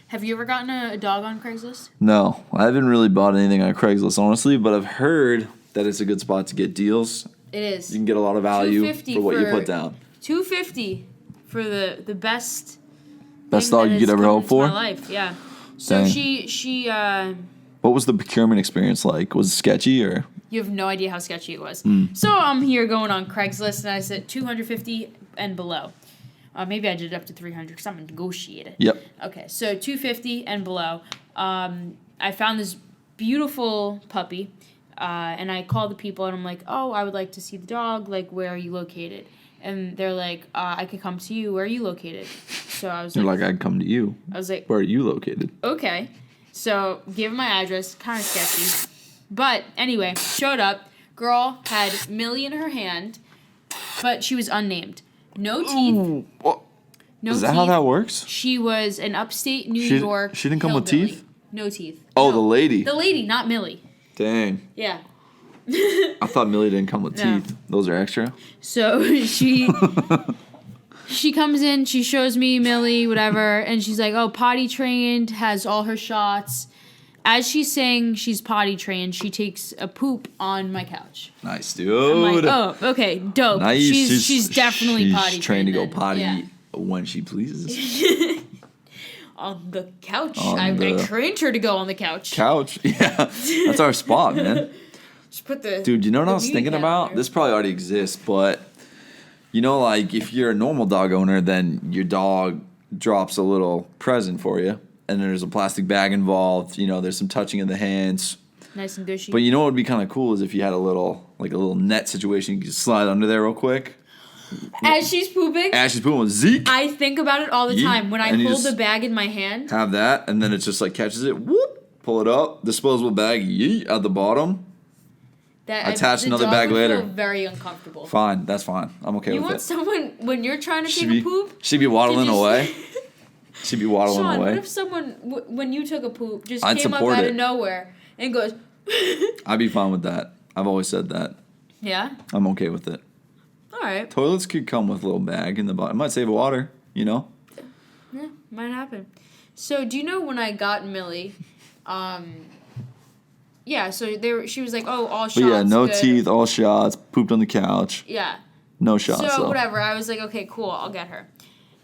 Have you ever gotten a dog on Craigslist? No, I haven't really bought anything on Craigslist, honestly, but I've heard that it's a good spot to get deals. It is. You can get a lot of value for what you put down. $250 for the best dog you could ever hope for? My life, yeah. So Dang. she What was the procurement experience like? Was it sketchy or? You have no idea how sketchy it was. So I'm here going on Craigslist, and I said 250 and below. Maybe I did it up to 300 because I'm a negotiator. Yep. Okay, so 250 and below. I found this beautiful puppy, and I called the people, and I'm like, oh, I would like to see the dog. Like, where are you located? And they're like, I could come to you. Where are you located? So I was You're like, I'd come to you. I was like, where are you located? Okay. So give him my address. Kind of sketchy. But anyway, showed up. Girl had Millie in her hand, but she was unnamed. No teeth. Ooh, what? No Is that teeth. how that works? She was an upstate New York. She didn't come with hillbilly. teeth? No teeth. Oh, No. the lady. The lady, not Millie. Dang. Yeah. I thought Millie didn't come with No. teeth. Those are extra? So she comes in, she shows me Millie, whatever, and she's like, oh, potty trained, has all her shots. As she's saying she's potty trained, she takes a poop on my couch. Nice, dude. I'm like, oh, okay, dope. Nice. She's definitely potty trained. She's trained to go then. potty Yeah. when she pleases. On the couch. I trained her to go on the couch. Couch? Yeah. That's our spot, man. Just put the Dude, you know what I was beauty thinking down about? there. This probably already exists, but you know, like if you're a normal dog owner, then your dog drops a little present for you, and there's a plastic bag involved. You know, there's some touching of the hands. Nice and gushy. But you know what would be kind of cool is if you had a little net situation. You could slide under there real quick. As she's pooping, With Zeke. I think about it all the Yeet. time. When I And you hold just the bag in my hand. Have that, and then it just like catches it. Whoop! Pull it up. Disposable bag. Yeet at the bottom. Attach The another dog bag would later. Feel very uncomfortable. Fine, that's fine. I'm okay You with want it. someone when you're trying to take a poop? She'd be waddling to just- away. She'd be waddling Sean, away. what if someone when you took a poop just I'd came up support out it. of nowhere and goes? I'd be fine with that. I've always said that. Yeah. I'm okay with it. All right. Toilets could come with a little bag in the bottom. It might save water, you know? Yeah, might happen. So do you know when I got Millie? Yeah. So she was like, oh, all shots. But yeah, no good. teeth, all shots, pooped on the couch. Yeah. No shots, So though. whatever. I was like, okay, cool. I'll get her.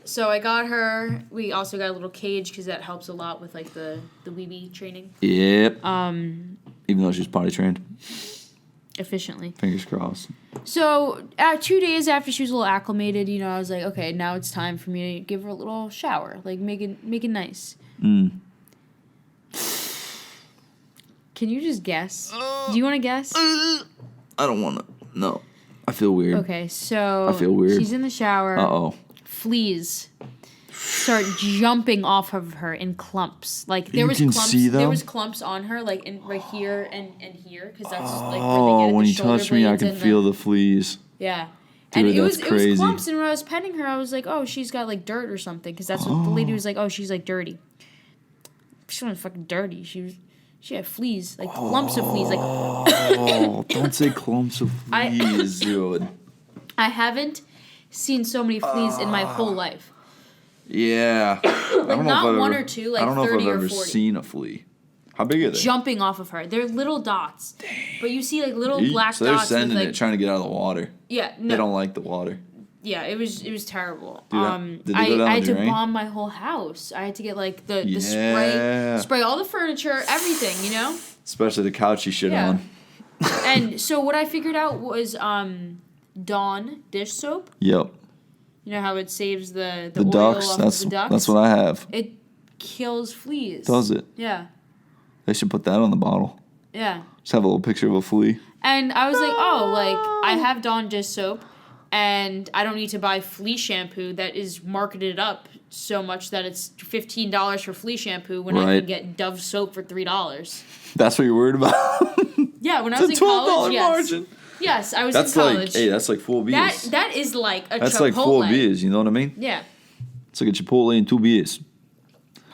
So I got her. We also got a little cage because that helps a lot with like the weebie training. Yep. Even though she's potty trained. Efficiently. Fingers crossed. So 2 days after she was a little acclimated, you know, I was like, okay, now it's time for me to give her a little shower, like make it nice. Can you just guess? Do you want to guess? I don't want to. No. I feel weird. Okay, so I feel weird. she's in the shower. Uh-oh. Fleas start jumping off of her in clumps. Like there was can clumps. see them? There was clumps on her, like right here and here, because that's like where they get Oh, at when the you shoulder touch me, I blades can and feel the fleas. Yeah. Dude, And it that's was crazy. clumps, and when I was petting her, I was like, oh, she's got like dirt or something, because that's what the lady was like. Oh, she's like dirty. She wasn't fucking dirty. She had fleas, like clumps of fleas. Like Oh, don't say clumps of fleas, dude. I haven't seen so many fleas in my whole life. Yeah. I don't know not if I've one ever, or two, like I don't know 30 if I've or ever 40. seen a flea. How big are they? Jumping off of her. They're little dots. Dang. But you see like little black so they're dots. sending with, like, it, trying to get out of the water. Yeah, no. They don't like the water. Yeah, it was terrible. Did they go down I the had to drain? bomb my whole house. I had to get like the Yeah. spray all the furniture, everything, you know? Especially the couch you shit Yeah. on. And so what I figured out was Dawn dish soap. Yep. You know how it saves the The oil ducks. off That's of the ducks? that's what I have. It kills fleas. Does it? Yeah. They should put that on the bottle. Yeah. Just have a little picture of a flea. And I was like, oh, like, I have Dawn dish soap, and I don't need to buy flea shampoo that is marketed up so much that it's $15 for flea shampoo when I Right. can get Dove soap for $3. That's what you're worried about? Yeah, when I It's was a in $12 college, yes. margin. Yes, I was That's in like, college. hey, that's like full beers. that is like a That's Chipotle. like full beers, you know what I mean? Yeah. It's like a Chipotle and 2 beers.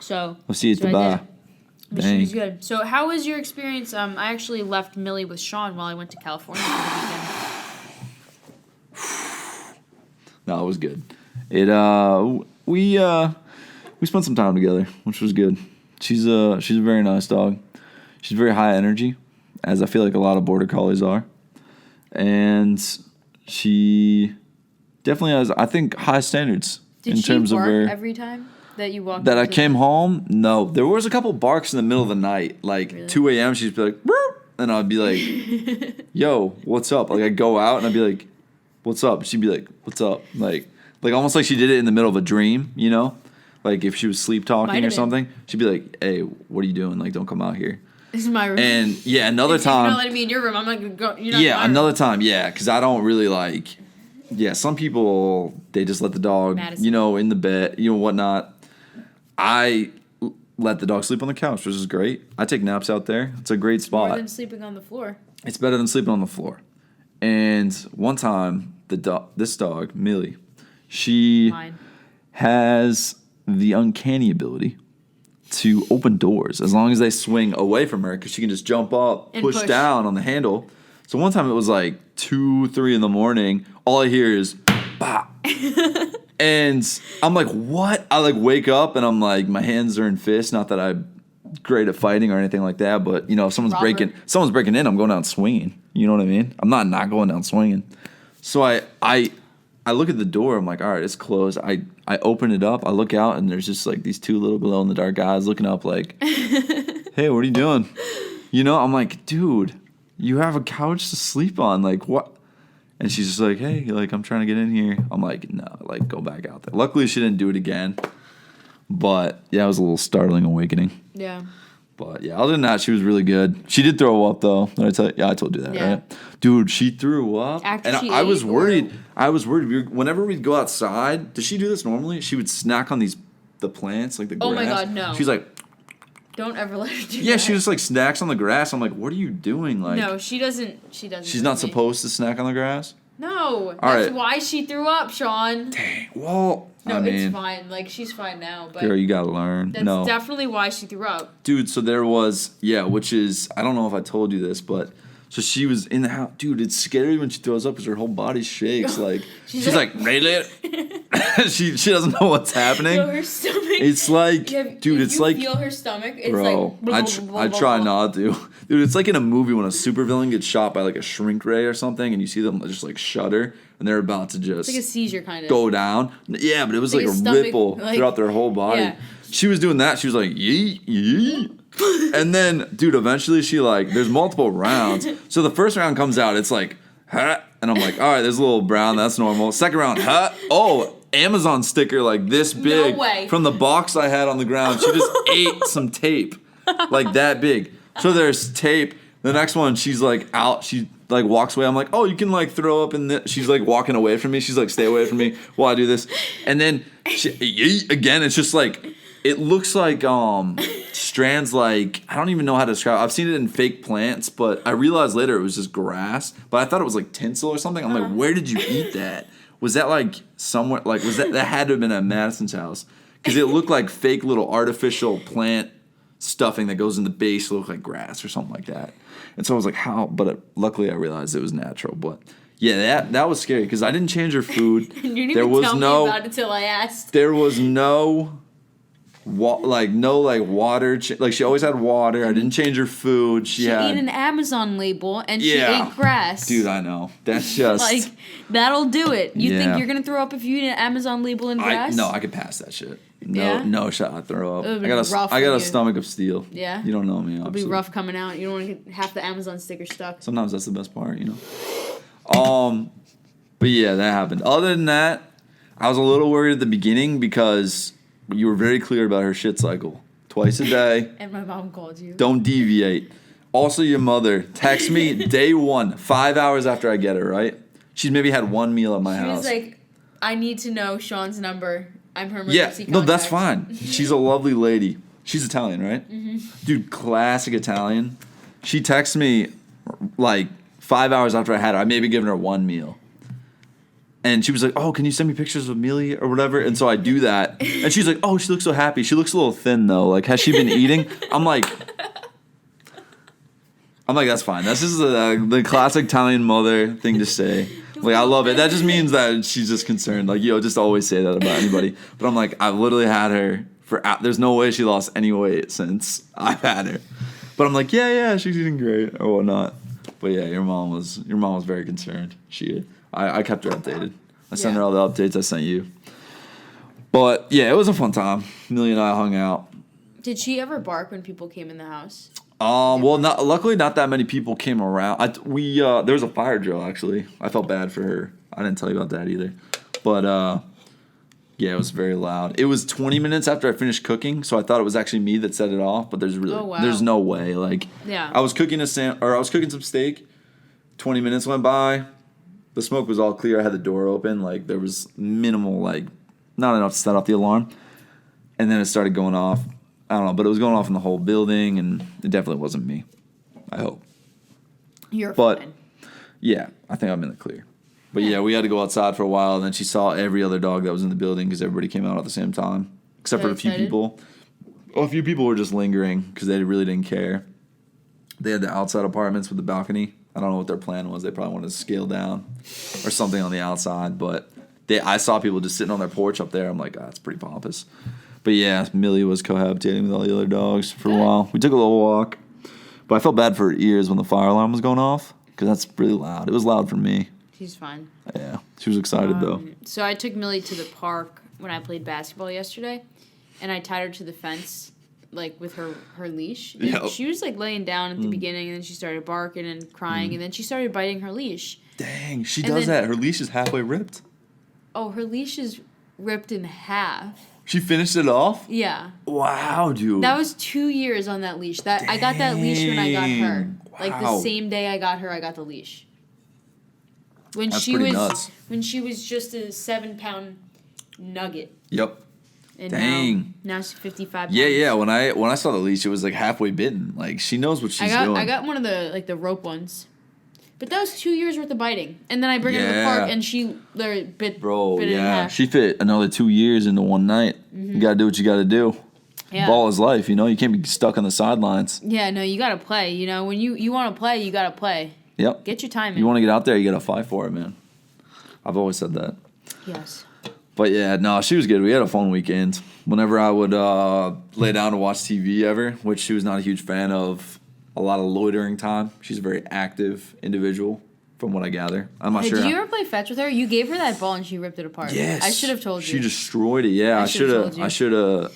So. I'll see you at so the I bar. did. But she was good. So how was your experience? I actually left Millie with Sean while I went to California for the weekend. No, it was good. We we spent some time together, which was good. She's a very nice dog. She's very high energy, as I feel like a lot of border collies are, and she definitely has, I think, high standards in terms of her. Every time that you walked? That I came home, no. There was a couple barks in the middle of the night, like Really? 2 a.m. She'd be like, "Burp," and I'd be like, "Yo, what's up?" Like I'd go out and I'd be like, "What's up?" She'd be like, "What's up?" Like almost like she did it in the middle of a dream, you know? Like if she was sleep talking or something, she'd be like, "Hey, what are you doing? Like, don't come out here." This is my room. And yeah, another time. You're not letting me in your room. I'm not gonna go. You're not Yeah, in my another room. time. Yeah, because I don't really like. Yeah, some people they just let the dog, Madison. you know, in the bed, you know, whatnot. I let the dog sleep on the couch, which is great. I take naps out there. It's a great spot. More than sleeping on the floor. It's better than sleeping on the floor. And one time, this dog, Millie, she Mine. has the uncanny ability to open doors as long as they swing away from her because she can just jump up, And push down on the handle. So one time it was like 2, 3 in the morning. All I hear is, bah. And I'm like, what? I like wake up and I'm like, my hands are in fists. Not that I'm great at fighting or anything like that, but you know, if someone's breaking in, I'm going down swinging. You know what I mean? I'm not going down swinging. So I look at the door. I'm like, all right, it's closed. I open it up. I look out and there's just like these 2 little glow in the dark guys looking up like, hey, what are you doing? You know, I'm like, dude, you have a couch to sleep on. Like what? And she's just like, hey, like, I'm trying to get in here. I'm like, no, like, go back out there. Luckily, she didn't do it again. But, yeah, it was a little startling awakening. Yeah. But, yeah, other than that, she was really good. She did throw up, though. Did I tell you? Yeah, I told you that, right? Dude, she threw up. After and she I was ate, worried. I was worried. Whenever we'd go outside, does she do this normally? She would snack on the plants, like the grass. Oh, my God, no. She's like... Don't ever let her do that. Yeah, she just, like, snacks on the grass. I'm like, what are you doing? Like, no, she doesn't. She's not supposed to snack on the grass? No, that's right. why she threw up, Sean. Dang. Well, No, I mean, it's fine. Like, she's fine now, but girl, you gotta learn. that's No, definitely why she threw up. dude. So there was, which is, I don't know if I told you this, but so she was in the house. Dude, it's scary when she throws up because her whole body shakes. Like she's like, really? she doesn't know what's happening. Yo, her stomach. It's like, dude, it's like, feel her stomach. It's bro, like, I try not to. Dude, it's like in a movie when a supervillain gets shot by like a shrink ray or something, and you see them just like shudder, and they're about to just It's like a seizure kind of. go down. Yeah, but it was like a stomach, ripple like, throughout their whole body. yeah. She was doing that. She was like, yee, yee. And then, dude, eventually she like, there's multiple rounds. So the first round comes out, it's like, huh? And I'm like, all right, there's a little brown, that's normal. Second round, huh? Oh, Amazon sticker like this big. No way. From the box I had on the ground. She just ate some tape like that big. So there's tape. The next one, she's like out. She like walks away. I'm like, oh, you can like throw up in this. She's like walking away from me. She's like, stay away from me while I do this. And then again, it's just like, it looks like strands like, I don't even know how to describe it. I've seen it in fake plants, but I realized later it was just grass. But I thought it was like tinsel or something. I'm like, where did you eat that? Was that like somewhere, like was that had to have been at Madison's house? Because it looked like fake little artificial plant stuffing that goes in the base to look like grass or something like that. And so I was like, how? But luckily I realized it was natural. But yeah, that was scary because I didn't change her food. You didn't even tell me about it until I asked. There was no water. Like she always had water. I didn't change her food. She ate an Amazon label and she Yeah. ate grass. Dude, I know. That's just like that'll do it. You Yeah. think you're gonna throw up if you eat an Amazon label and grass? I could pass that shit. Yeah? No shot. I throw up. It would've I been got rough I got for a you. stomach of steel. Yeah? You don't know me. It'll be Obviously. rough coming out. You don't want to get half the Amazon sticker stuck. Sometimes that's the best part, you know. But yeah, that happened. Other than that, I was a little worried at the beginning because you were very clear about her shit cycle. Twice a day. And my mom called you. Don't deviate. Also, your mother texts me day 1, 5 hours after I get her, right? She's maybe had one meal at my She house. was like, I need to know Sean's number. I'm her Yeah, emergency no, that's contact." fine. She's a lovely lady. She's Italian, right? Mm-hmm. Dude, classic Italian. She texts me like 5 hours after I had her. I maybe given her one meal. And she was like, oh, can you send me pictures of Millie or whatever? And so I do that. And she's like, oh, she looks so happy. She looks a little thin, though. Like, has she been eating? I'm like, that's fine. That's just the classic Italian mother thing to say. Like, I love it. That just means that she's just concerned. Like, just always say that about anybody. But I'm like, I've literally had her There's no way she lost any weight since I've had her. But I'm like, yeah, she's eating great or whatnot. But yeah, your mom was very concerned. I kept her updated. I sent her all the updates I sent you. But yeah, it was a fun time. Millie and I hung out. Did she ever bark when people came in the house? Well, luckily not that many people came around. There was a fire drill actually. I felt bad for her. I didn't tell you about that either. But yeah, it was very loud. It was 20 minutes after I finished cooking, so I thought it was actually me that set it off. But there's no way. Like, I was cooking I was cooking some steak. 20 minutes went by. The smoke was all clear. I had the door open. Like, there was minimal, like, not enough to set off the alarm. And then it started going off. I don't know, but it was going off in the whole building, and it definitely wasn't me. I hope. You're fine. Yeah, I think I'm in the clear. But yeah, we had to go outside for a while, and then she saw every other dog that was in the building because everybody came out at the same time, except for a few people. Well, a few people were just lingering because they really didn't care. They had the outside apartments with the balcony. I don't know what their plan was. They probably wanted to scale down or something on the outside, but I saw people just sitting on their porch up there. I'm like, that's pretty pompous. But yeah, Millie was cohabitating with all the other dogs for a while. We took a little walk, but I felt bad for her ears when the fire alarm was going off because that's really loud. It was loud for me. She's fine. Yeah, she was excited though. So I took Millie to the park when I played basketball yesterday, and I tied her to the fence, like with her leash. And she was like laying down at the beginning, and then she started barking and crying, and then she started biting her leash. Dang, she does that. Her leash is halfway ripped. Oh, her leash is ripped in half. She finished it off? Yeah. Wow, dude. That was 2 years on that leash. I got that leash when I got her. Wow. Like the same day I got her, I got the leash. That's pretty nuts. When she was just a 7-pound nugget. Yep. And dang. Now she's 55 pounds. Yeah. When I saw the leash, it was like halfway bitten. Like she knows what she's doing. I got one of the rope ones. But that was 2 years worth of biting. And then I bring her to the park and she bit it in half. She fit another 2 years into one night. Mm-hmm. You got to do what you got to do. Yeah. Ball is life, you know? You can't be stuck on the sidelines. Yeah, no, you got to play. You know, when you want to play, you got to play. Yep. Get your time in. You want to get out there, you got to fight for it, man. I've always said that. Yes. But yeah, no, she was good. We had a fun weekend. Whenever I would lay down to watch TV ever, which she was not a huge fan of, a lot of loitering time. She's a very active individual, from what I gather. I'm not sure. Did you ever play fetch with her? You gave her that ball and she ripped it apart. Yes. I should have told you. She destroyed it. Yeah, I should have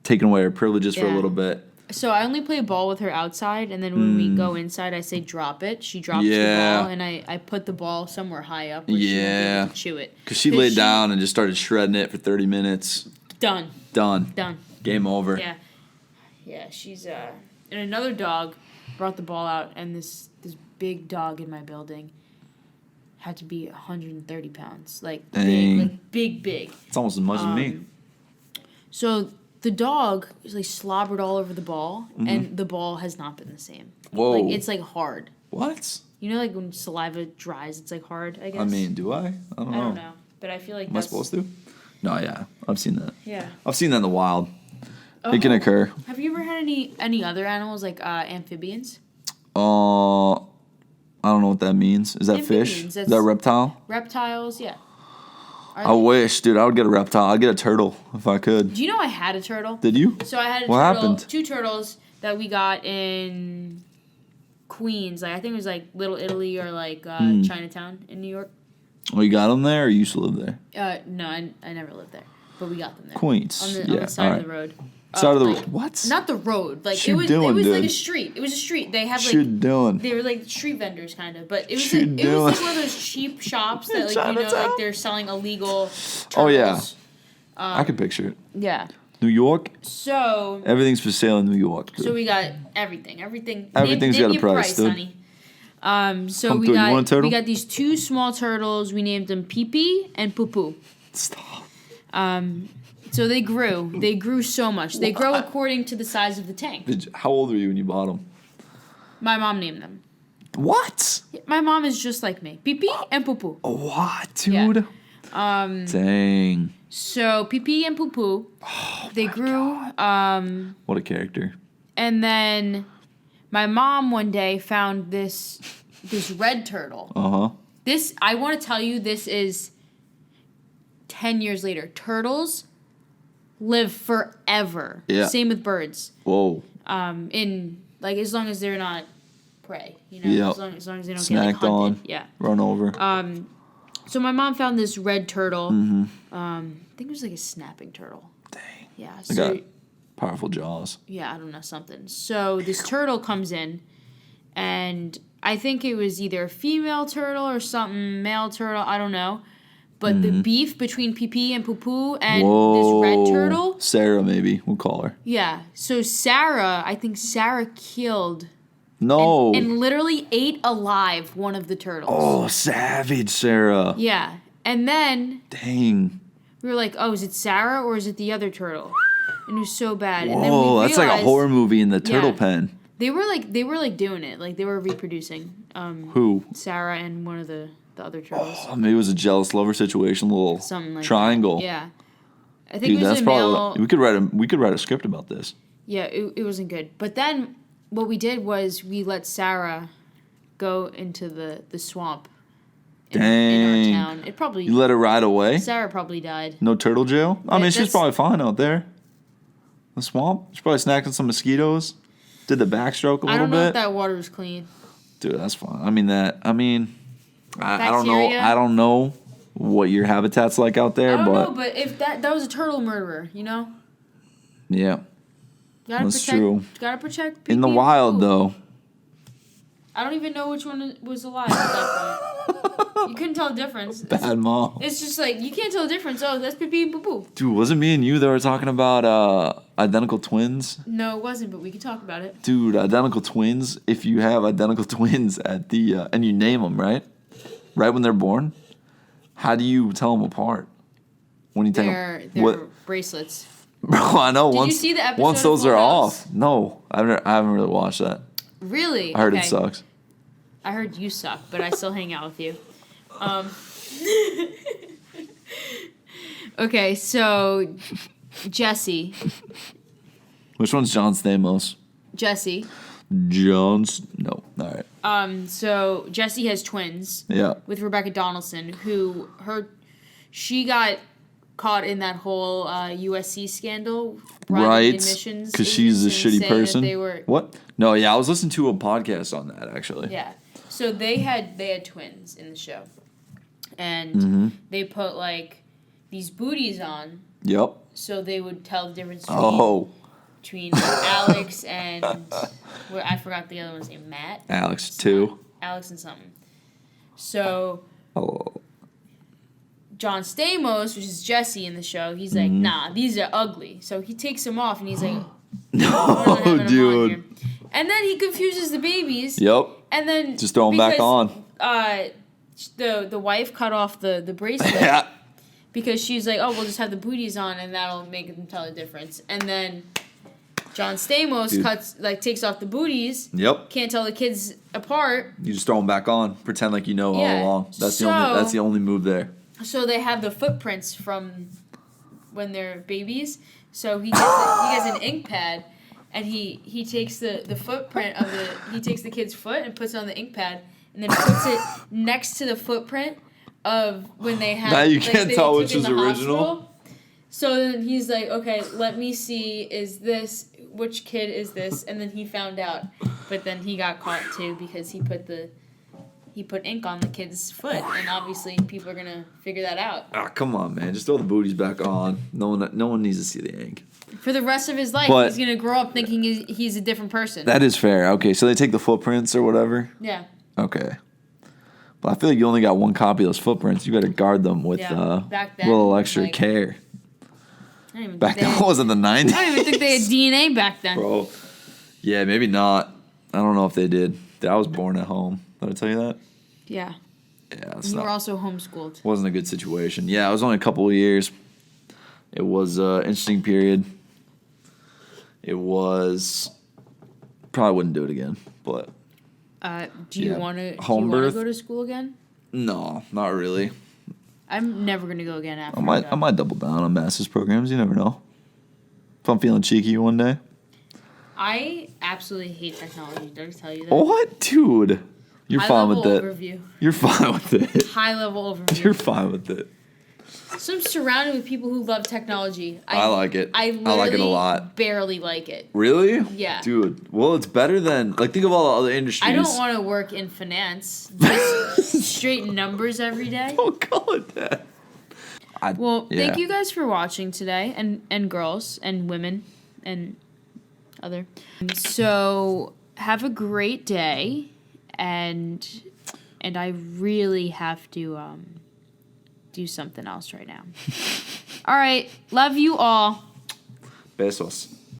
taken away her privileges for a little bit. So I only play ball with her outside, and then when we go inside, I say drop it. She drops the ball, and I put the ball somewhere high up where she won't be able to chew it. Because she laid down and just started shredding it for 30 minutes. Done. Game over. Yeah. Yeah, she's and another dog brought the ball out, and this big dog in my building had to be 130 pounds. Like, big. It's almost as much as me. So the dog is like slobbered all over the ball, and the ball has not been the same. Whoa. Like, it's like hard. What? You know, like when saliva dries, it's like hard, I guess. I mean, do I? I don't know. But I feel like Am I supposed to? No, yeah. I've seen that. Yeah. I've seen that in the wild. It can occur. Have you ever had any other animals, like amphibians? I don't know what that means. Is that fish? Is that reptile? Reptiles, yeah. I wish, dude. I would get a reptile. I'd get a turtle if I could. Do you know I had a turtle? Did you? So I had a what turtle. Happened? 2 turtles that we got in Queens. Like I think it was like Little Italy or like Chinatown in New York. Oh, you got them there, or you used to live there? No, I never lived there, but we got them there. Queens, on the side of the road. Side of the road. What? Not the road. Like it was like a street. It was a street. They have like they were like street vendors kind of, but it was like one of those cheap shops that like like they're selling illegal turtles. Oh yeah. I can picture it. Yeah. New York. So everything's for sale in New York. Dude. So we got everything. Everything's got a price, dude. Honey. So we got these 2 small turtles. We named them Pee Pee and Poo Poo. Stop. So they grew so much. They grow according to the size of the tank. How old were you when you bought them? My mom named them. What? My mom is just like me. Pee Pee and Poo Poo. What, dude? Yeah. Dang. So Pee Pee and Poo Poo, they grew. What a character. And then my mom one day found this red turtle. This, I want to tell you, this is 10 years later. Turtles live forever. Yeah. Same with birds. Whoa. In like as long as they're not prey, you know, Yep. as long as they don't Snacked get like hunted. on. Yeah. Run over. So my mom found this red turtle. Mm-hmm. I think it was like a snapping turtle. Dang. Yeah. They So got powerful jaws. yeah, I don't know something. So this turtle comes in, and I think it was either a female turtle or something, male turtle. I don't know. But the beef between Pee and Poo and this red turtle. Sara, maybe we'll call her. Yeah. So Sara, I think Sara killed. No. And literally ate alive one of the turtles. Oh, savage, Sara. Yeah. And then Dang. we were like, oh, is it Sara or is it the other turtle? And it was so bad. Whoa, and then we realized, that's like a horror movie in the turtle pen. They were like doing it. Like they were reproducing. Who? Sara and one of the other turtles. Oh, maybe it was a jealous lover situation, little Something like triangle. That. Yeah. I think Dude, it was that's a male. probably we could write a script about this. Yeah, it wasn't good. But then what we did was we let Sara go into the swamp in our town. It probably You let her ride away? Sara probably died. No turtle jail? I mean, she's that's- probably fine out there. The swamp? She's probably snacking some mosquitoes. Did the backstroke a little bit. I don't know if that water was clean. Dude, that's fine. I don't know. Bacteria? I don't know what your habitat's like out there, I don't but know, but if that was a turtle murderer, you know? yeah, that's true. Gotta protect In the PP. wild, though. I don't even know which one was alive at that point. You couldn't tell the difference. Bad mom. It's just like, you can't tell the difference. Oh, that's pee and poo. Dude, wasn't me and you that were talking about identical twins? No, it wasn't, but we could talk about it. Dude, identical twins, if you have identical twins at the, and you name them, right? Right when they're born, how do you tell them apart? When you take them? They're bracelets. Bro, I know. Did you see the episode once of those Full are House? off. No, I haven't really watched that. Really? I heard Okay. it sucks. I heard you suck, but I still hang out with you. Okay, so Jesse. Which one's John Stamos? Jesse. No. All right. So Jesse has twins. Yeah. With Rebecca Donaldson, she got caught in that whole USC scandal. Right. Admissions. Because she's a agency shitty saying that person. They were, what? No, yeah, I was listening to a podcast on that, actually. yeah. So they had twins in the show. And they put like these booties on. Yep. So they would tell the difference between Alex and I forgot the other one's name. Matt. Alex too. Alex and something. So Oh. John Stamos, which is Jesse in the show, he's like, nah, these are ugly. So he takes them off and he's like, No, dude. And then he confuses the babies. Yep. And then Just throw them back on. The wife cut off the bracelet. Yeah. Because she's like, oh, we'll just have the booties on and that'll make them tell the difference. And then John Stamos takes off the booties. Yep. Can't tell the kids apart. You just throw them back on. Pretend like you know all Yeah. along. That's the only move there. So they have the footprints from when they're babies. So he gets an ink pad, and he takes the footprint of he takes the kid's foot and puts it on the ink pad, and then puts it next to the footprint of when they had. Now you can't tell which is original. Hospital. So then he's like, okay, let me see, which kid is this? And then he found out, but then he got caught too because he put ink on the kid's foot, and obviously people are gonna figure that out. Ah, come on, man! Just throw the booties back on. No one needs to see the ink. For the rest of his life, But he's gonna grow up thinking he's a different person. That is fair. Okay, so they take the footprints or whatever. Yeah. Okay. But I feel like you only got one copy of those footprints. You better guard them with Back then, a little extra care. Back then, what was it, the 90s? I don't even think they had DNA back then. Bro. Yeah, maybe not. I don't know if they did. I was born at home. Did I tell you that? Yeah. Yeah, You were also homeschooled. Wasn't a good situation. Yeah, it was only a couple of years. It was an interesting period. It was probably wouldn't do it again, but Do you want to go to school again? No, not really. I'm never gonna go again after. I might double down on master's programs. You never know. If I'm feeling cheeky one day. I absolutely hate technology. Did I tell you that? What, dude? You're fine with it. Overview. You're fine with it. High level overview. You're fine with it. So I'm surrounded with people who love technology. I like it. I like it a lot. Barely like it. Really? Yeah. Dude, well, it's better than, like, think of all the other industries. I don't want to work in finance. Just straight numbers every day. Don't call it that. Thank you guys for watching today, and girls, and women, and other. So, have a great day, and I really have to do something else right now. All right, love you all. Besos.